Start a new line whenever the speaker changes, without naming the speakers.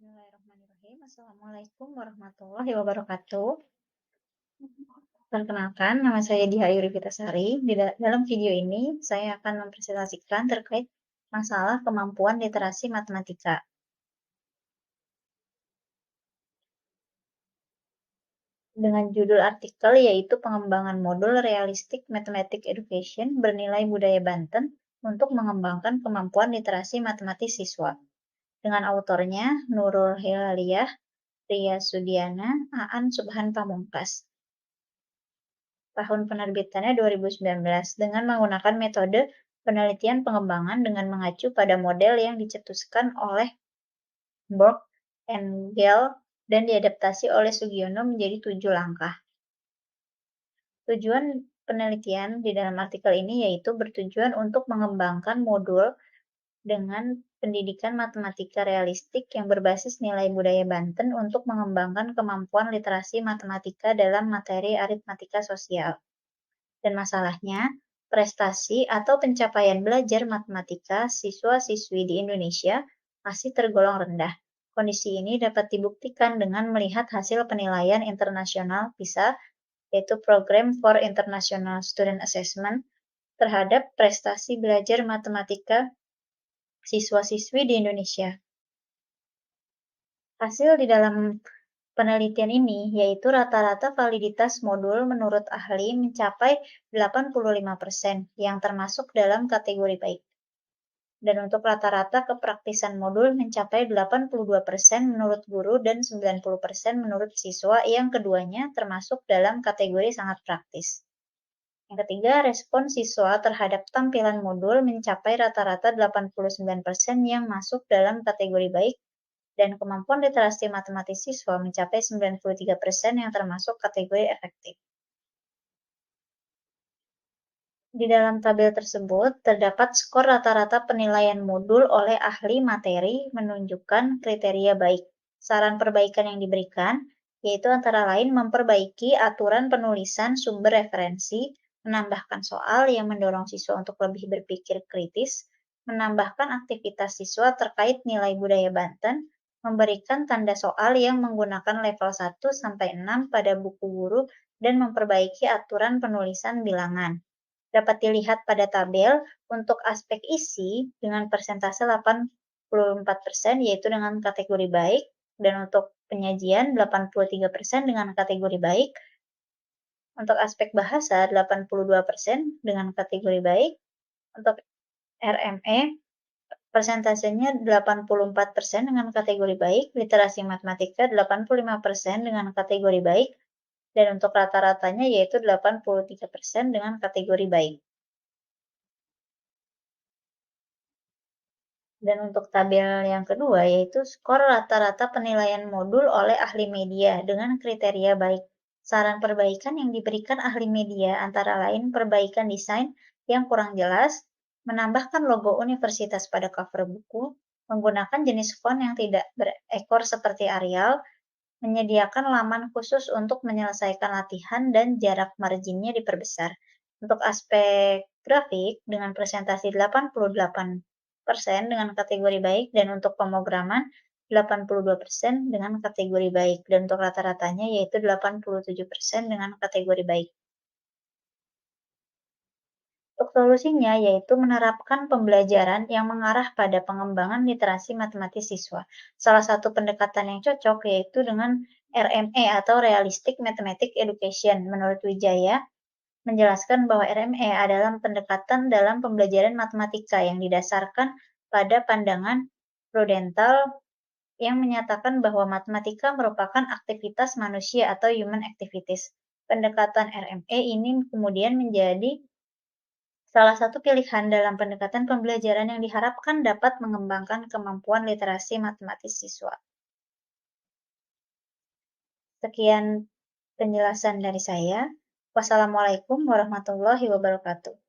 Bismillahirrahmanirrahim. Assalamualaikum warahmatullahi wabarakatuh. Perkenalkan, nama saya Diha Yuri Vitasari. Dalam video ini, saya akan mempresentasikan terkait masalah kemampuan literasi matematika. Dengan judul artikel yaitu pengembangan modul Realistic Mathematics Education bernilai budaya Banten untuk mengembangkan kemampuan literasi matematis siswa. Dengan autornya Nurul Hilaliyah, Ria Sudiana, Aan Subhan Pamungkas. Tahun penerbitannya 2019 dengan menggunakan metode penelitian pengembangan dengan mengacu pada model yang dicetuskan oleh Borg, Engel, dan diadaptasi oleh Sugiono menjadi 7 langkah. Tujuan penelitian di dalam artikel ini yaitu bertujuan untuk mengembangkan modul dengan pendidikan matematika realistik yang berbasis nilai budaya Banten untuk mengembangkan kemampuan literasi matematika dalam materi aritmatika sosial. Dan masalahnya, prestasi atau pencapaian belajar matematika siswa-siswi di Indonesia masih tergolong rendah. Kondisi ini dapat dibuktikan dengan melihat hasil penilaian internasional PISA, yaitu Program for International Student Assessment, terhadap prestasi belajar matematika siswa-siswi di Indonesia. Hasil di dalam penelitian ini yaitu rata-rata validitas modul menurut ahli mencapai 85% yang termasuk dalam kategori baik. Dan untuk rata-rata kepraktisan modul mencapai 82% menurut guru dan 90% menurut siswa yang keduanya termasuk dalam kategori sangat praktis. Yang ketiga, respon siswa terhadap tampilan modul mencapai rata-rata 89% yang masuk dalam kategori baik dan kemampuan literasi matematis siswa mencapai 93% yang termasuk kategori efektif. Di dalam tabel tersebut, terdapat skor rata-rata penilaian modul oleh ahli materi menunjukkan kriteria baik. Saran perbaikan yang diberikan, yaitu antara lain memperbaiki aturan penulisan sumber referensi, menambahkan soal yang mendorong siswa untuk lebih berpikir kritis, menambahkan aktivitas siswa terkait nilai budaya Banten, memberikan tanda soal yang menggunakan level 1-6 pada buku guru, dan memperbaiki aturan penulisan bilangan. Dapat dilihat pada tabel untuk aspek isi dengan persentase 84% yaitu dengan kategori baik, dan untuk penyajian 83% dengan kategori baik, untuk aspek bahasa 82% dengan kategori baik, untuk RME persentasenya 84% dengan kategori baik, literasi matematika 85% dengan kategori baik, dan untuk rata-ratanya yaitu 83% dengan kategori baik. Dan untuk tabel yang kedua yaitu skor rata-rata penilaian modul oleh ahli media dengan kriteria baik. Saran perbaikan yang diberikan ahli media antara lain perbaikan desain yang kurang jelas, menambahkan logo universitas pada cover buku, menggunakan jenis font yang tidak berekor seperti Arial, menyediakan laman khusus untuk menyelesaikan latihan dan jarak marginnya diperbesar. Untuk aspek grafik dengan presentasi 88% dengan kategori baik, dan untuk pemrograman 82% dengan kategori baik, dan untuk rata-ratanya yaitu 87% dengan kategori baik. Untuk solusinya yaitu menerapkan pembelajaran yang mengarah pada pengembangan literasi matematis siswa. Salah satu pendekatan yang cocok yaitu dengan RME atau Realistic Mathematics Education. Menurut Wijaya, menjelaskan bahwa RME adalah pendekatan dalam pembelajaran matematika yang didasarkan pada pandangan prudental yang menyatakan bahwa matematika merupakan aktivitas manusia atau human activities. Pendekatan RME ini kemudian menjadi salah satu pilihan dalam pendekatan pembelajaran yang diharapkan dapat mengembangkan kemampuan literasi matematis siswa. Sekian penjelasan dari saya. Wassalamualaikum warahmatullahi wabarakatuh.